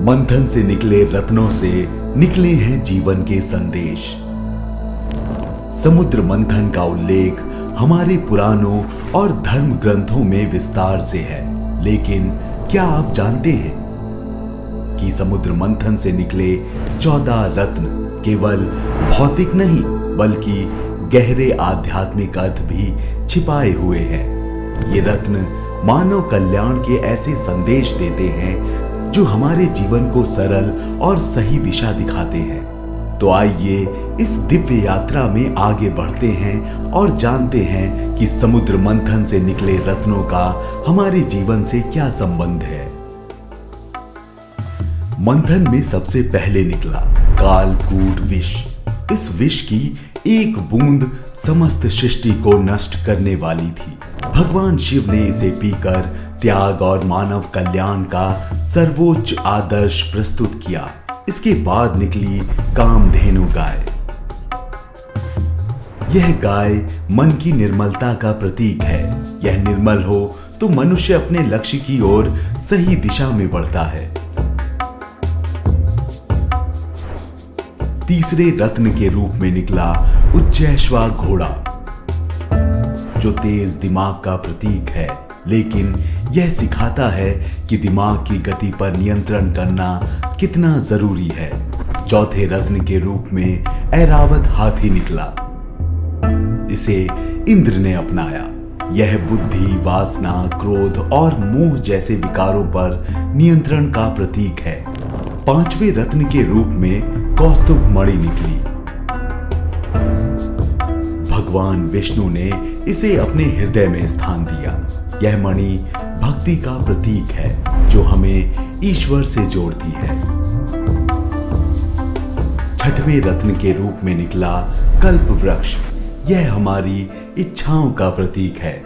मंथन से निकले रत्नों से निकले हैं जीवन के संदेश। समुद्र मंथन का उल्लेख हमारे पुराणों और धर्म ग्रंथों में विस्तार से है, लेकिन क्या आप जानते हैं कि समुद्र मंथन से निकले 14 रत्न केवल भौतिक नहीं बल्कि गहरे आध्यात्मिक अर्थ भी छिपाए हुए हैं। ये रत्न मानव कल्याण के ऐसे संदेश देते हैं जो हमारे जीवन को सरल और सही दिशा दिखाते हैं। तो आइए इस दिव्य यात्रा में आगे बढ़ते हैं और जानते हैं कि समुद्र मंथन से निकले रत्नों का हमारे जीवन से क्या संबंध है। मंथन में सबसे पहले निकला कालकूट विष। इस विष की एक बूंद समस्त सृष्टि को नष्ट करने वाली थी। भगवान शिव ने इसे पीकर त्याग और मानव कल्याण का सर्वोच्च आदर्श प्रस्तुत किया। इसके बाद निकली कामधेनु गाय। यह गाय मन की निर्मलता का प्रतीक है। यह निर्मल हो तो मनुष्य अपने लक्ष्य की ओर सही दिशा में बढ़ता है। तीसरे रत्न के रूप में निकला उच्चैश्वा घोड़ा, जो तेज दिमाग का प्रतीक है, लेकिन यह सिखाता है कि दिमाग की गति पर नियंत्रण करना कितना जरूरी है। चौथे रत्न के रूप में ऐरावत हाथी निकला। इसे इंद्र ने अपनाया। यह बुद्धि, वासना, क्रोध और मोह जैसे विकारों पर नियंत्रण का प्रतीक है। पांचवें रत्न के रूप में कौस्तुभ मणि निकली। भगवान विष्णु ने इसे अपने हृदय में स्थान दिया। यह मणि भक्ति का प्रतीक है जो हमें ईश्वर से जोड़ती है। छठवें रत्न के रूप में निकला कल्प वृक्ष। यह हमारी इच्छाओं का प्रतीक है।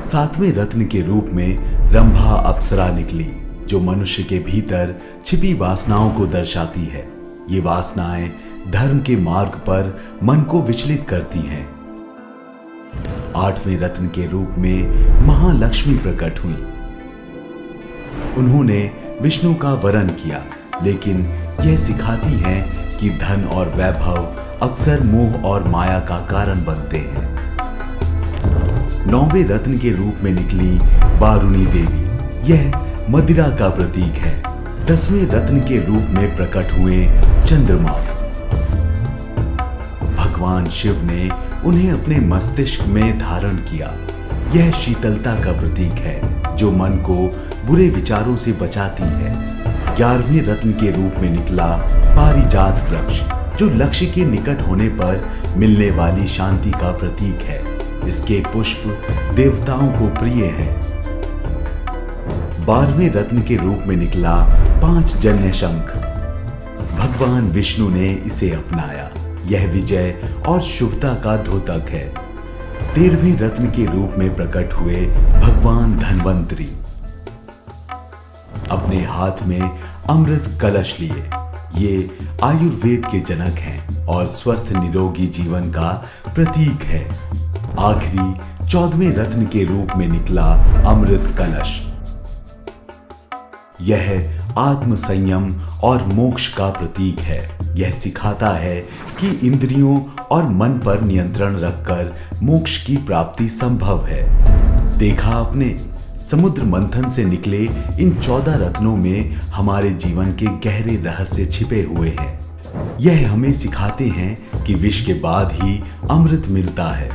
सातवें रत्न के रूप में रंभा अप्सरा निकली, जो मनुष्य के भीतर छिपी वासनाओं को दर्शाती है। ये वासनाएं धर्म के मार्ग पर मन को विचलित करती हैं। आठवें रत्न के रूप में महालक्ष्मी प्रकट हुई। उन्होंने विष्णु का वरण किया, लेकिन यह सिखाती हैं कि धन और वैभव अक्सर मोह और माया का कारण बनते हैं। नौवें रत्न के रूप में निकली वारुणी देवी। यह मदिरा का प्रतीक है। 10वें रत्न के रूप में प्रकट हुए चंद्रमा। भगवान शिव ने उन्हें अपने मस्तिष्क में धारण किया। यह शीतलता का प्रतीक है जो मन को बुरे विचारों से बचाती है। 11वें रत्न के रूप में निकला पारिजात वृक्ष, जो लक्ष्य के निकट होने पर मिलने वाली शांति का प्रतीक है। इसके पुष्प देवताओं को प्रिय हैं। 12वें रत्न के रूप में निकला पांचजन्य शंख। भगवान विष्णु ने इसे अपनाया। यह विजय और शुभता का द्योतक है। 13वें रत्न के रूप में प्रकट हुए भगवान धन्वंतरी। अपने हाथ में अमृत कलश लिए। ये आयुर्वेद के जनक हैं और स्वस्थ निरोगी जीवन का प्रतीक है। आखिरी 14वें रत्न के रूप में निकला अमृत कलश। यह आत्म संयम और मोक्ष का प्रतीक है। यह सिखाता है कि इंद्रियों और मन पर नियंत्रण रखकर मोक्ष की प्राप्ति संभव है। देखा आपने, समुद्र मंथन से निकले इन 14 रत्नों में हमारे जीवन के गहरे रहस्य छिपे हुए हैं। यह हमें सिखाते हैं कि विष के बाद ही अमृत मिलता है।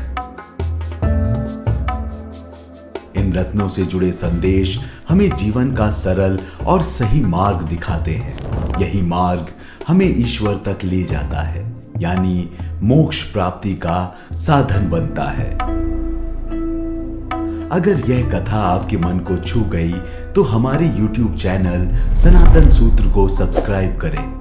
इन रत्नों से जुड़े संदेश हमें जीवन का सरल और सही मार्ग दिखाते हैं। यही मार्ग हमें ईश्वर तक ले जाता है, यानी मोक्ष प्राप्ति का साधन बनता है। अगर यह कथा आपके मन को छू गई तो हमारे YouTube चैनल सनातन सूत्र को सब्सक्राइब करें